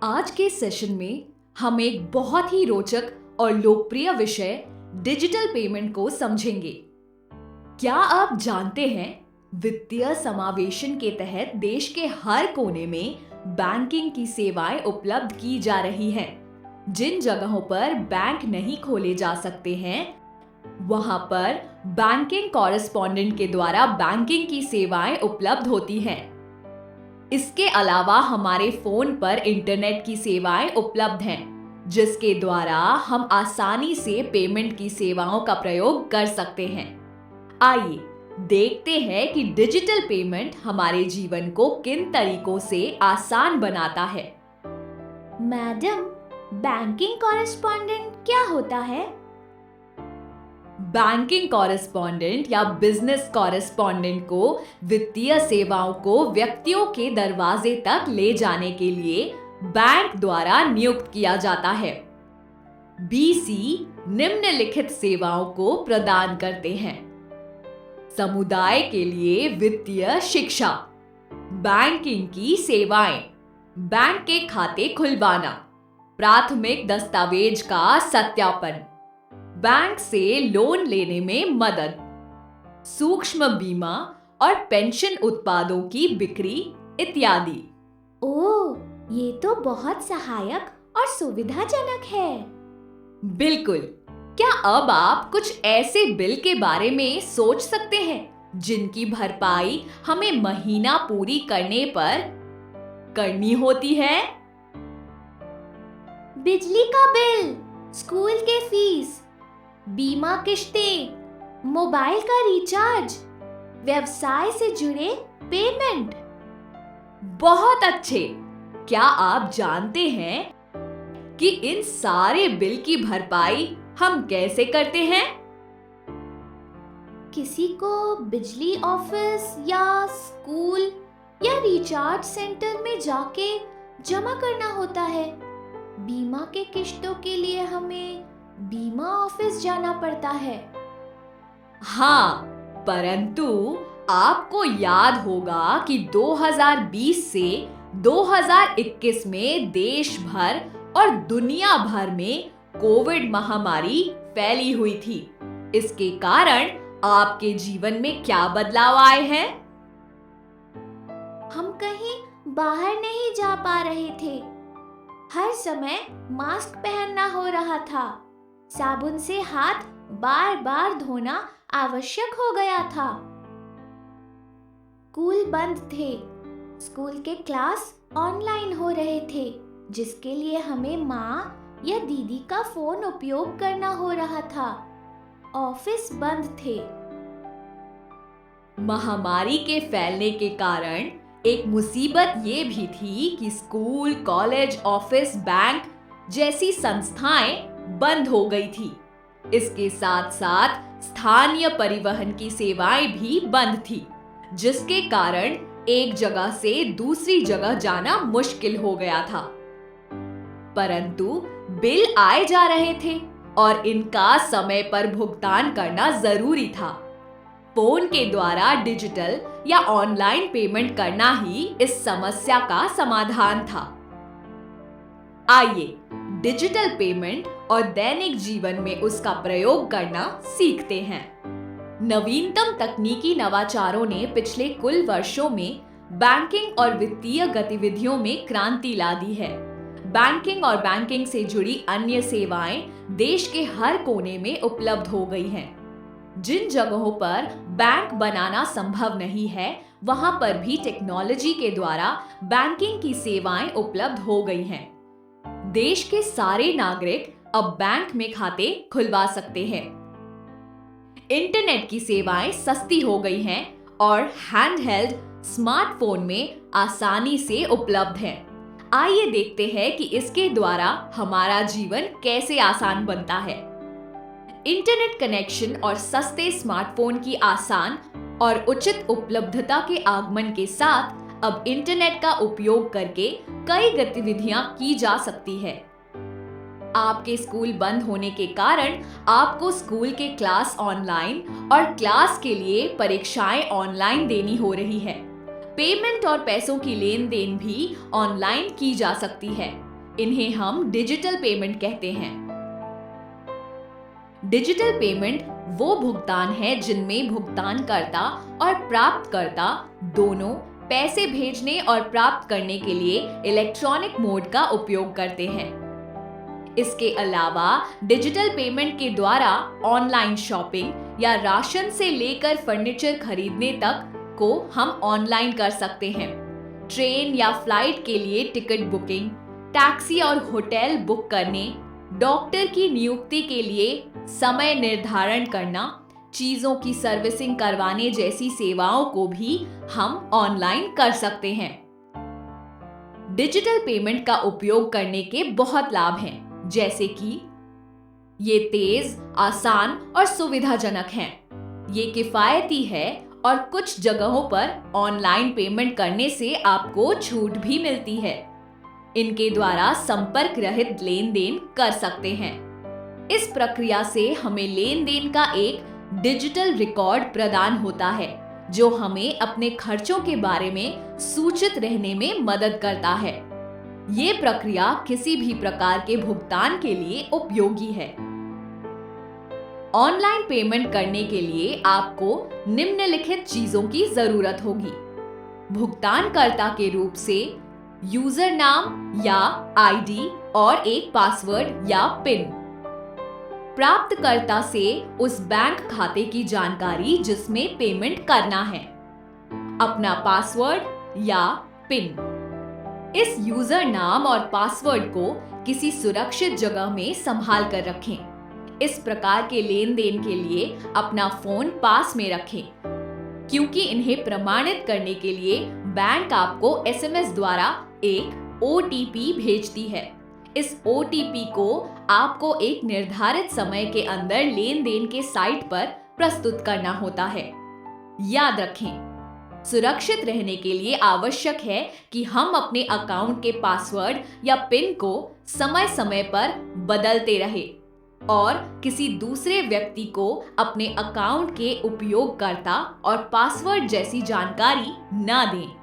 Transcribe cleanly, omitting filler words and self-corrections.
आज के सेशन में हम एक बहुत ही रोचक और लोकप्रिय विषय डिजिटल पेमेंट को समझेंगे। क्या आप जानते हैं, वित्तीय समावेशन के तहत देश के हर कोने में बैंकिंग की सेवाएं उपलब्ध की जा रही हैं। जिन जगहों पर बैंक नहीं खोले जा सकते हैं, वहां पर बैंकिंग कॉरेस्पॉन्डेंट के द्वारा बैंकिंग की सेवाएं उपलब्ध होती हैं। इसके अलावा हमारे फोन पर इंटरनेट की सेवाएं उपलब्ध हैं, जिसके द्वारा हम आसानी से पेमेंट की सेवाओं का प्रयोग कर सकते हैं। आइए देखते हैं कि डिजिटल पेमेंट हमारे जीवन को किन तरीकों से आसान बनाता है। मैडम, बैंकिंग कॉरेस्पॉन्डेंट क्या होता है? बैंकिंग कॉरेस्पॉन्डेंट या बिजनेस कॉरेस्पॉन्डेंट को वित्तीय सेवाओं को व्यक्तियों के दरवाजे तक ले जाने के लिए बैंक द्वारा नियुक्त किया जाता है। बीसी निम्नलिखित सेवाओं को प्रदान करते हैं: समुदाय के लिए वित्तीय शिक्षा, बैंकिंग की सेवाएं, बैंक के खाते खुलवाना, प्राथमिक दस्तावेज का सत्यापन, बैंक से लोन लेने में मदद, सूक्ष्म बीमा और पेंशन उत्पादों की बिक्री इत्यादि। ओह, ये तो बहुत सहायक और सुविधाजनक है। बिल्कुल। क्या अब आप कुछ ऐसे बिल के बारे में सोच सकते हैं जिनकी भरपाई हमें महीना पूरी करने पर करनी होती है? बिजली का बिल, स्कूल के फीस, बीमा किश्तें, मोबाइल का रिचार्ज, व्यवसाय से जुड़े पेमेंट। बहुत अच्छे। क्या आप जानते हैं कि इन सारे बिल की भरपाई हम कैसे करते हैं? किसी को बिजली ऑफिस या स्कूल या रिचार्ज सेंटर में जाके जमा करना होता है। बीमा के किश्तों के लिए हमें बीमा ऑफिस जाना पड़ता है। हाँ, परंतु आपको याद होगा कि 2020 से 2021 में देश भर और दुनिया भर में कोविड महामारी फैली हुई थी। इसके कारण आपके जीवन में क्या बदलाव आए हैं? हम कहीं बाहर नहीं जा पा रहे थे। हर समय मास्क पहनना हो रहा था। साबुन से हाथ बार बार धोना आवश्यक हो गया था। स्कूल बंद थे। स्कूल के क्लास ऑनलाइन हो रहे थे, जिसके लिए हमें माँ या दीदी का फोन उपयोग करना हो रहा था। ऑफिस बंद थे। महामारी के फैलने के कारण एक मुसीबत ये भी थी कि स्कूल, कॉलेज, ऑफिस, बैंक जैसी संस्थाएं बंद हो गई थी। इसके साथ साथ स्थानीय परिवहन की सेवाएं भी बंद थी, जिसके कारण एक जगह से दूसरी जगह जाना मुश्किल हो गया था। परंतु बिल आए जा रहे थे और इनका समय पर भुगतान करना जरूरी था। फोन के द्वारा डिजिटल या ऑनलाइन पेमेंट करना ही इस समस्या का समाधान था। आइए डिजिटल पेमेंट और दैनिक जीवन में उसका प्रयोग करना सीखते हैं। नवीनतम तकनीकी नवाचारों ने पिछले कुछ वर्षों में बैंकिंग और वित्तीय गतिविधियों में क्रांति ला दी है। बैंकिंग और बैंकिंग से जुड़ी अन्य सेवाएं देश के हर कोने में उपलब्ध हो गई हैं। जिन जगहों पर बैंक बनाना संभव नहीं है, वहां पर भी टेक्नोलॉजी के द्वारा बैंकिंग की सेवाएं उपलब्ध हो गई हैं। देश के सारे नागरिक अब बैंक में खाते खुलवा सकते हैं। इंटरनेट की सेवाएं सस्ती हो गई हैं और हैंडहेल्ड स्मार्टफोन में आसानी से उपलब्ध हैं। आइए देखते हैं कि इसके द्वारा हमारा जीवन कैसे आसान बनता है। इंटरनेट कनेक्शन और सस्ते स्मार्टफोन की आसान और उचित उपलब्धता के आगमन के साथ अब इंटरनेट का उपयोग करके कई गतिविधियां की जा सकती है। आपके स्कूल बंद होने के कारण आपको स्कूल के क्लास ऑनलाइन और क्लास के लिए परीक्षाएं ऑनलाइन देनी हो रही है। पेमेंट और पैसों की लेन देन भी ऑनलाइन की जा सकती है। इन्हें हम डिजिटल पेमेंट कहते हैं। डिजिटल पेमेंट वो भुगतान है जिनमें भुगतानकर्ता और प्राप्तकर्ता दोनों पैसे भेजने और प्राप्त करने के लिए इलेक्ट्रॉनिक मोड का उपयोग करते हैं। इसके अलावा डिजिटल पेमेंट के द्वारा ऑनलाइन शॉपिंग या राशन से लेकर फर्नीचर खरीदने तक को हम ऑनलाइन कर सकते हैं। ट्रेन या फ्लाइट के लिए टिकट बुकिंग, टैक्सी और होटल बुक करने, डॉक्टर की नियुक्ति के लिए समय निर्धारण करना, चीजों की सर्विसिंग करवाने जैसी सेवाओं को भी हम ऑनलाइन कर सकते हैं। डिजिटल पेमेंट का उपयोग करने के बहुत लाभ हैं, जैसे कि ये तेज, आसान और सुविधाजनक हैं। ये किफायती है और कुछ जगहों पर ऑनलाइन पेमेंट करने से आपको छूट भी मिलती है। इनके द्वारा संपर्क रहित लेन देन कर सकते हैं। इस प्रक्रिया से हमें लेन देन का एक डिजिटल रिकॉर्ड प्रदान होता है, जो हमें अपने खर्चों के बारे में सूचित रहने में मदद करता है। ये प्रक्रिया किसी भी प्रकार के भुगतान के लिए उपयोगी है। ऑनलाइन पेमेंट करने के लिए आपको निम्नलिखित चीजों की जरूरत होगी। भुगतानकर्ता के रूप से यूजर नाम या आईडी और एक पासवर्ड या पिन। प्राप्तकर्ता से उस बैंक खाते की जानकारी जिसमें पेमेंट करना है, अपना पासवर्ड या पिन। इस यूजर नाम और पासवर्ड को किसी सुरक्षित जगह में संभाल कर रखें। इस प्रकार के लेन देन के लिए अपना फोन पास में रखें, क्योंकि इन्हें प्रमाणित करने के लिए बैंक आपको एसएमएस द्वारा एक ओटीपी भेजती है। इस ओटीपी को आपको एक निर्धारित समय के अंदर लेन देन के साइट पर प्रस्तुत करना होता है। याद रखें, सुरक्षित रहने के लिए आवश्यक है कि हम अपने अकाउंट के पासवर्ड या पिन को समय समय पर बदलते रहें और किसी दूसरे व्यक्ति को अपने अकाउंट के उपयोगकर्ता और पासवर्ड जैसी जानकारी ना दें।